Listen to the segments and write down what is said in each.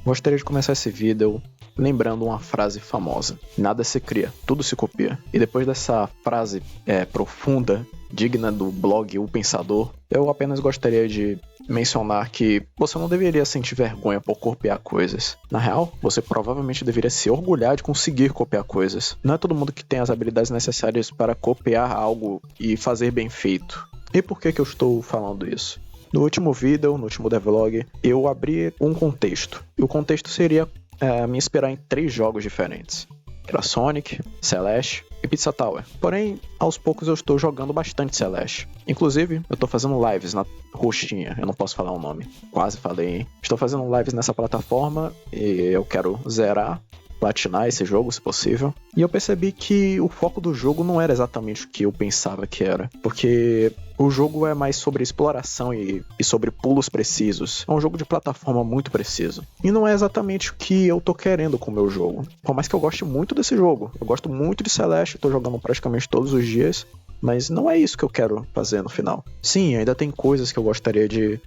Gostaria de começar esse vídeo lembrando uma frase famosa: nada se cria, tudo se copia. E depois dessa frase profunda, digna do blog O Pensador, eu apenas gostaria de mencionar que você não deveria sentir vergonha por copiar coisas. Na real, você provavelmente deveria se orgulhar de conseguir copiar coisas. Não é todo mundo que tem as habilidades necessárias para copiar algo e fazer bem feito. E por que eu estou falando isso? No último vídeo, no último devlog, eu abri um contexto. E o contexto seria me inspirar em 3 jogos diferentes. Era Sonic, Celeste e Pizza Tower. Porém, aos poucos eu estou jogando bastante Celeste. Inclusive, eu estou fazendo lives na roxinha, eu não posso falar o nome. Quase falei, hein? Estou fazendo lives nessa plataforma e eu quero zerar, platinar esse jogo, se possível. E eu percebi que o foco do jogo não era exatamente o que eu pensava que era. Porque o jogo é mais sobre exploração e sobre pulos precisos. É um jogo de plataforma muito preciso. E não é exatamente o que eu tô querendo com o meu jogo. Por mais que eu goste muito desse jogo. Eu gosto muito de Celeste, tô jogando praticamente todos os dias. Mas não é isso que eu quero fazer no final. Sim, ainda tem coisas que eu gostaria de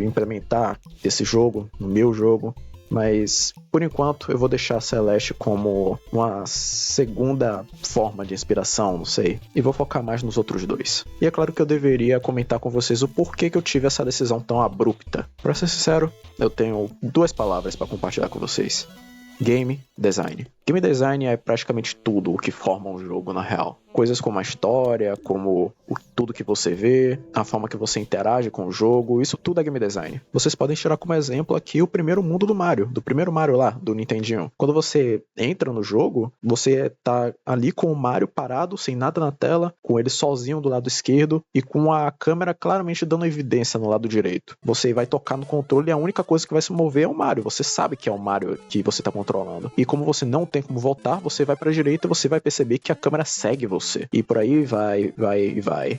implementar desse jogo, no meu jogo. Mas, por enquanto, eu vou deixar a Celeste como uma segunda forma de inspiração, não sei. E vou focar mais nos outros 2. E é claro que eu deveria comentar com vocês o porquê que eu tive essa decisão tão abrupta. Pra ser sincero, eu tenho 2 palavras para compartilhar com vocês. Game Design. Game Design é praticamente tudo o que forma um jogo na real. Coisas como a história, como tudo que você vê, a forma que você interage com o jogo, isso tudo é Game Design. Vocês podem tirar como exemplo aqui o primeiro mundo do Mario, do primeiro Mario lá, do Nintendinho. Quando você entra no jogo, você tá ali com o Mario parado, sem nada na tela, com ele sozinho do lado esquerdo e com a câmera claramente dando evidência no lado direito. Você vai tocar no controle e a única coisa que vai se mover é o Mario. Você sabe que é o Mario que você tá controlando. E como você não tem como voltar, você vai pra direita e você vai perceber que a câmera segue você. E por aí vai.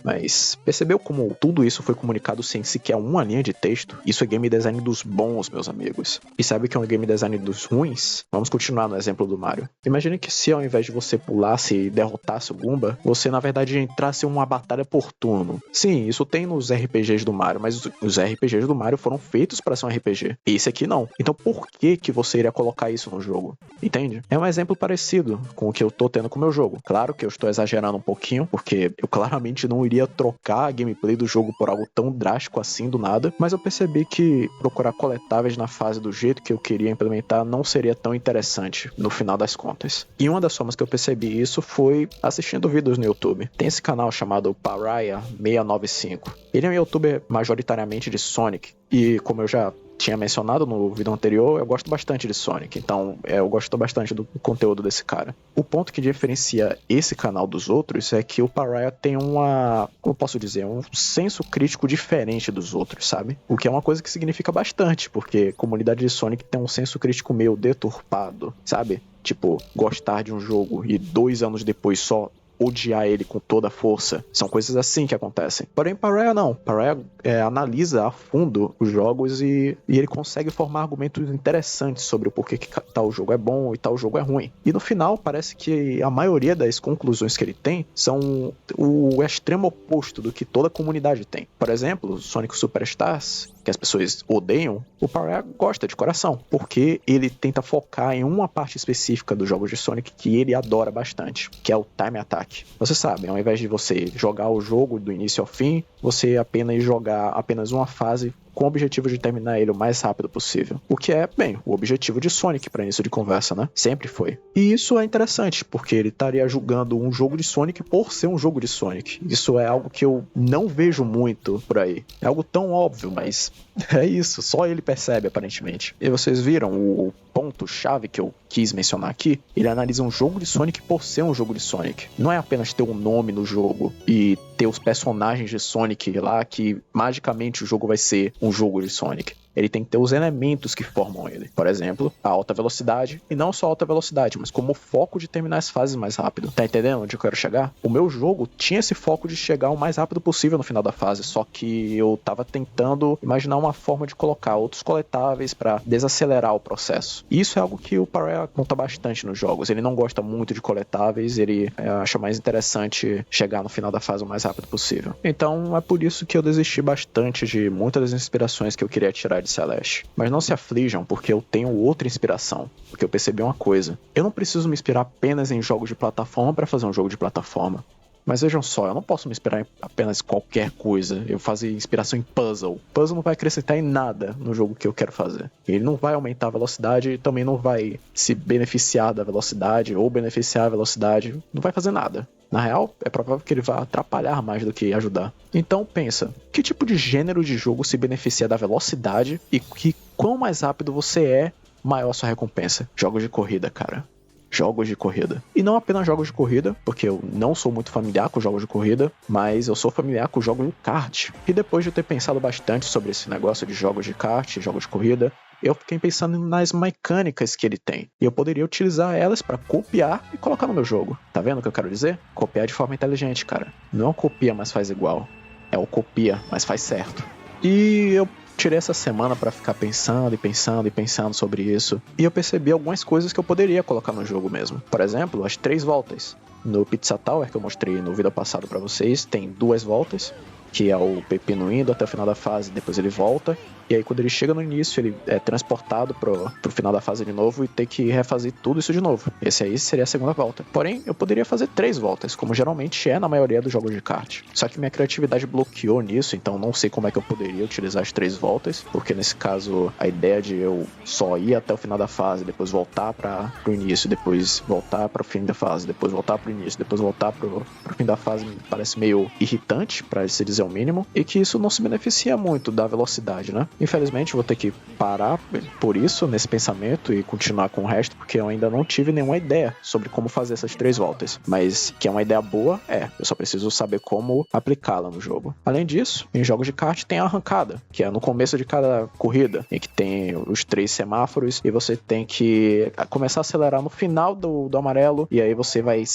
Mas percebeu como tudo isso foi comunicado sem sequer uma linha de texto? Isso é game design dos bons, meus amigos. E sabe o que é um game design dos ruins? Vamos continuar no exemplo do Mario. Imagine que se ao invés de você pulasse e derrotasse o Goomba, você na verdade entrasse em uma batalha por turno. Sim, isso tem nos RPGs do Mario, mas os RPGs do Mario foram feitos para ser um RPG. Esse aqui não. Então por que você iria colocar isso no jogo? Entende? É um exemplo parecido com o que eu tô tendo com o meu jogo. Claro que eu estou exagerando um pouquinho, porque eu claramente não iria trocar a gameplay do jogo por algo tão drástico assim do nada, mas eu percebi que procurar coletáveis na fase do jeito que eu queria implementar não seria tão interessante no final das contas. E uma das formas que eu percebi isso foi assistindo vídeos no YouTube. Tem esse canal chamado Pariah695. Ele é um youtuber majoritariamente de Sonic, e como eu já tinha mencionado no vídeo anterior, eu gosto bastante de Sonic, então eu gosto bastante do conteúdo desse cara. O ponto que diferencia esse canal dos outros é que o Pariah tem como posso dizer, um senso crítico diferente dos outros, sabe? O que é uma coisa que significa bastante, porque a comunidade de Sonic tem um senso crítico meio deturpado, sabe? Tipo, gostar de um jogo e 2 anos depois só odiar ele com toda a força. São coisas assim que acontecem. Porém, Pariah não. Pariah analisa a fundo os jogos e ele consegue formar argumentos interessantes sobre o porquê que tal jogo é bom e tal jogo é ruim. E no final, parece que a maioria das conclusões que ele tem são o extremo oposto do que toda a comunidade tem. Por exemplo, Sonic Superstars, que as pessoas odeiam, o Pariah gosta de coração, porque ele tenta focar em uma parte específica dos jogos de Sonic que ele adora bastante, que é o Time Attack. Você sabe, ao invés de você jogar o jogo do início ao fim, você apenas jogar apenas uma fase com o objetivo de terminar ele o mais rápido possível. O que é, bem, o objetivo de Sonic para início de conversa, né? Sempre foi. E isso é interessante, porque ele estaria julgando um jogo de Sonic por ser um jogo de Sonic. Isso é algo que eu não vejo muito por aí. É algo tão óbvio, mas é isso. Só ele percebe, aparentemente. E vocês viram o ponto-chave que eu quis mencionar aqui? Ele analisa um jogo de Sonic por ser um jogo de Sonic. Não é apenas ter um nome no jogo e ter os personagens de Sonic lá que magicamente o jogo vai ser um jogo de Sonic. Ele tem que ter os elementos que formam ele. Por exemplo, a alta velocidade, e não só a alta velocidade, mas como foco de terminar as fases mais rápido. Tá entendendo onde eu quero chegar? O meu jogo tinha esse foco de chegar o mais rápido possível no final da fase, só que eu tava tentando imaginar uma forma de colocar outros coletáveis pra desacelerar o processo. E isso é algo que o Pariah conta bastante nos jogos. Ele não gosta muito de coletáveis, ele acha mais interessante chegar no final da fase o mais rápido possível. Então é por isso que eu desisti bastante de muitas das inspirações que eu queria tirar de Celeste. Mas não se aflijam, porque eu tenho outra inspiração. Porque eu percebi uma coisa. Eu não preciso me inspirar apenas em jogos de plataforma para fazer um jogo de plataforma. Mas vejam só, eu não posso me inspirar em apenas qualquer coisa. Eu fazer inspiração em puzzle. Puzzle não vai acrescentar em nada no jogo que eu quero fazer. Ele não vai aumentar a velocidade e também não vai se beneficiar da velocidade ou beneficiar a velocidade. Não vai fazer nada. Na real, é provável que ele vá atrapalhar mais do que ajudar. Então pensa, que tipo de gênero de jogo se beneficia da velocidade e que quão mais rápido você é, maior a sua recompensa? Jogos de corrida, cara. Jogos de corrida. E não apenas jogos de corrida, porque eu não sou muito familiar com jogos de corrida, mas eu sou familiar com jogos de kart. E depois de eu ter pensado bastante sobre esse negócio de jogos de kart, jogos de corrida, eu fiquei pensando nas mecânicas que ele tem. E eu poderia utilizar elas para copiar e colocar no meu jogo. Tá vendo o que eu quero dizer? Copiar de forma inteligente, cara. Não é o copia, mas faz igual. É o copia, mas faz certo. E eu tirei essa semana pra ficar pensando sobre isso. E eu percebi algumas coisas que eu poderia colocar no jogo mesmo. Por exemplo, as 3 voltas. No Pizza Tower, que eu mostrei no vídeo passado pra vocês, tem 2 voltas, que é o Pepino indo até o final da fase, depois ele volta. E aí quando ele chega no início, ele é transportado pro final da fase de novo e tem que refazer tudo isso de novo. Esse aí seria a segunda volta. Porém, eu poderia fazer 3 voltas, como geralmente é na maioria dos jogos de kart. Só que minha criatividade bloqueou nisso, então não sei como é que eu poderia utilizar as 3 voltas, porque nesse caso a ideia de eu só ir até o final da fase, depois voltar pro início, depois voltar pro fim da fase, depois voltar pro início, depois voltar pro fim da fase me parece meio irritante, pra se dizer o mínimo, e que isso não se beneficia muito da velocidade, né? Infelizmente, vou ter que parar por isso, nesse pensamento, e continuar com o resto, porque eu ainda não tive nenhuma ideia sobre como fazer essas 3 voltas. Mas que é uma ideia boa, eu só preciso saber como aplicá-la no jogo. Além disso, em jogos de kart tem a arrancada, que é no começo de cada corrida, em que tem os 3 semáforos, e você tem que começar a acelerar no final do amarelo, e aí você vai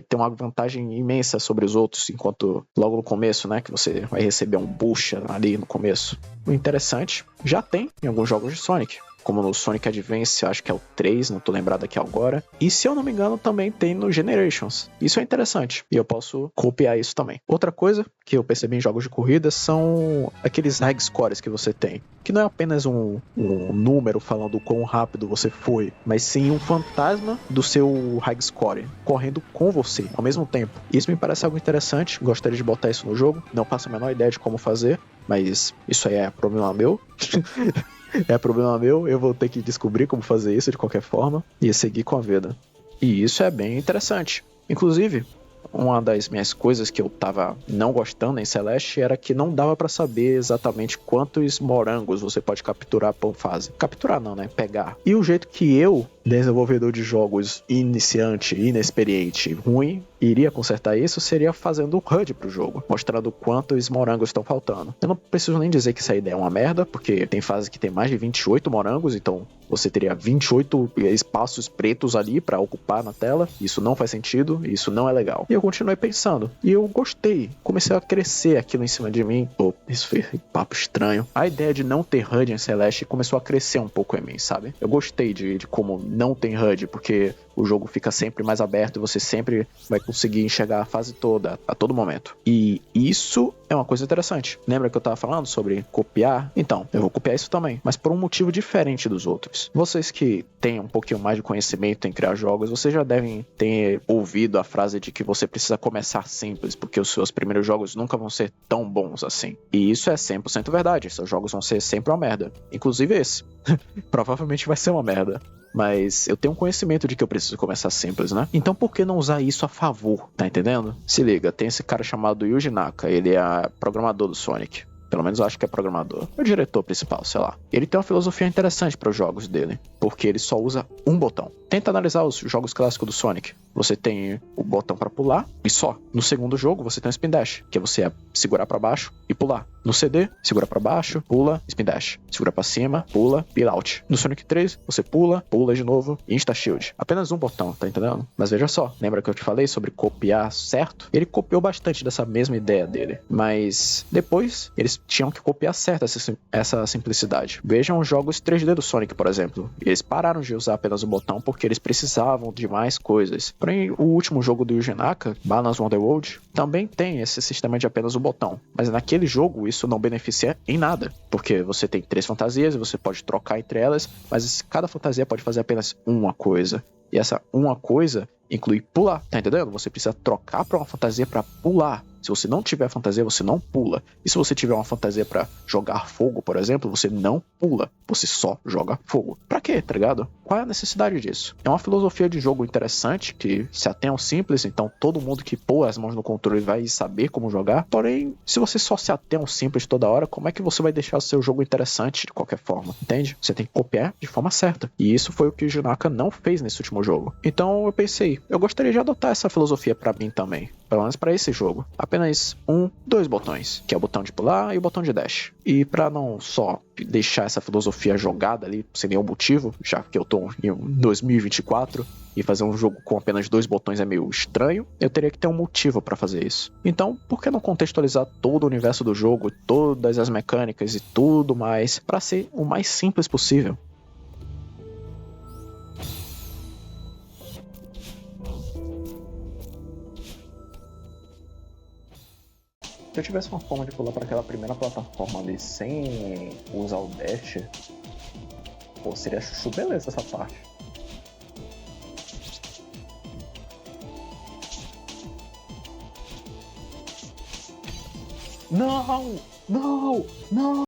ter uma vantagem imensa sobre os outros, enquanto logo no começo, né, que você vai receber um boost ali no começo. O interessante, já tem em alguns jogos de Sonic, como no Sonic Advance, acho que é o 3, não tô lembrado aqui agora. E se eu não me engano, também tem no Generations. Isso é interessante, e eu posso copiar isso também. Outra coisa que eu percebi em jogos de corrida são aqueles high scores que você tem, que não é apenas um número falando o quão rápido você foi, mas sim um fantasma do seu high score, correndo com você, ao mesmo tempo. Isso me parece algo interessante, gostaria de botar isso no jogo, não faço a menor ideia de como fazer, mas isso aí é problema meu. É problema meu, eu vou ter que descobrir como fazer isso de qualquer forma e seguir com a vida. E isso é bem interessante. Inclusive, uma das minhas coisas que eu tava não gostando em Celeste era que não dava pra saber exatamente quantos morangos você pode capturar por fase. Capturar não, né? Pegar. E o jeito que eu, desenvolvedor de jogos iniciante, inexperiente, ruim, iria consertar isso seria fazendo um HUD pro jogo, mostrando quantos morangos estão faltando. Eu não preciso nem dizer que essa ideia é uma merda, porque tem fase que tem mais de 28 morangos, então você teria 28 espaços pretos ali pra ocupar na tela. Isso não faz sentido, isso não é legal. E eu continuei pensando, e eu gostei. Comecei a crescer aquilo em cima de mim. Isso foi um papo estranho. A ideia de não ter HUD em Celeste começou a crescer um pouco em mim, sabe? Eu gostei de como não tem HUD, porque o jogo fica sempre mais aberto e você sempre vai conseguir enxergar a fase toda, a todo momento. E isso é uma coisa interessante. Lembra que eu tava falando sobre copiar? Então, eu vou copiar isso também, mas por um motivo diferente dos outros. Vocês que têm um pouquinho mais de conhecimento em criar jogos, vocês já devem ter ouvido a frase de que você precisa começar simples, porque os seus primeiros jogos nunca vão ser tão bons assim. E isso é 100% verdade. Seus jogos vão ser sempre uma merda. Inclusive esse. Provavelmente vai ser uma merda. Mas eu tenho um conhecimento de que eu preciso começar simples, né? Então por que não usar isso a favor? Tá entendendo? Se liga, tem esse cara chamado Yuji Naka, ele é programador do Sonic. Pelo menos eu acho que é programador. É o diretor principal, sei lá. Ele tem uma filosofia interessante para os jogos dele, porque ele só usa um botão. Tenta analisar os jogos clássicos do Sonic. Você tem o botão para pular e só. No segundo jogo você tem o spin dash, que você é segurar para baixo e pular. No CD, segura para baixo, pula, spin dash. Segura para cima, pula, peel out. No Sonic 3, você pula de novo e insta shield. Apenas um botão, tá entendendo? Mas veja só, lembra que eu te falei sobre copiar certo? Ele copiou bastante dessa mesma ideia dele, mas depois eles tinham que copiar certo essa simplicidade. Vejam os jogos 3D do Sonic, por exemplo. Eles pararam de usar apenas o botão porque eles precisavam de mais coisas. Porém, o último jogo do Yuji Naka, Balan's Wonderworld, também tem esse sistema de apenas o botão. Mas naquele jogo, isso não beneficia em nada, porque você tem 3 fantasias e você pode trocar entre elas, mas cada fantasia pode fazer apenas uma coisa. E essa uma coisa inclui pular, tá entendendo? Você precisa trocar pra uma fantasia pra pular. Se você não tiver fantasia, você não pula. E se você tiver uma fantasia pra jogar fogo, por exemplo, você não pula. Você só joga fogo. Pra quê, tá ligado? Qual é a necessidade disso? É uma filosofia de jogo interessante, que se atém ao simples, então todo mundo que pôr as mãos no controle vai saber como jogar. Porém, se você só se atém ao simples toda hora, como é que você vai deixar o seu jogo interessante de qualquer forma? Entende? Você tem que copiar de forma certa. E isso foi o que o Junaka não fez nesse último jogo. Então eu pensei, eu gostaria de adotar essa filosofia pra mim também. Pelo menos pra esse jogo. Apenas dois botões, que é o botão de pular e o botão de dash. E pra não só deixar essa filosofia jogada ali sem nenhum motivo, já que eu tô em 2024 e fazer um jogo com apenas 2 botões é meio estranho, eu teria que ter um motivo pra fazer isso. Então, por que não contextualizar todo o universo do jogo, todas as mecânicas e tudo mais, pra ser o mais simples possível? Se eu tivesse uma forma de pular para aquela primeira plataforma ali sem usar o dash, pô, seria chuchu beleza essa parte. Não! Não! Não!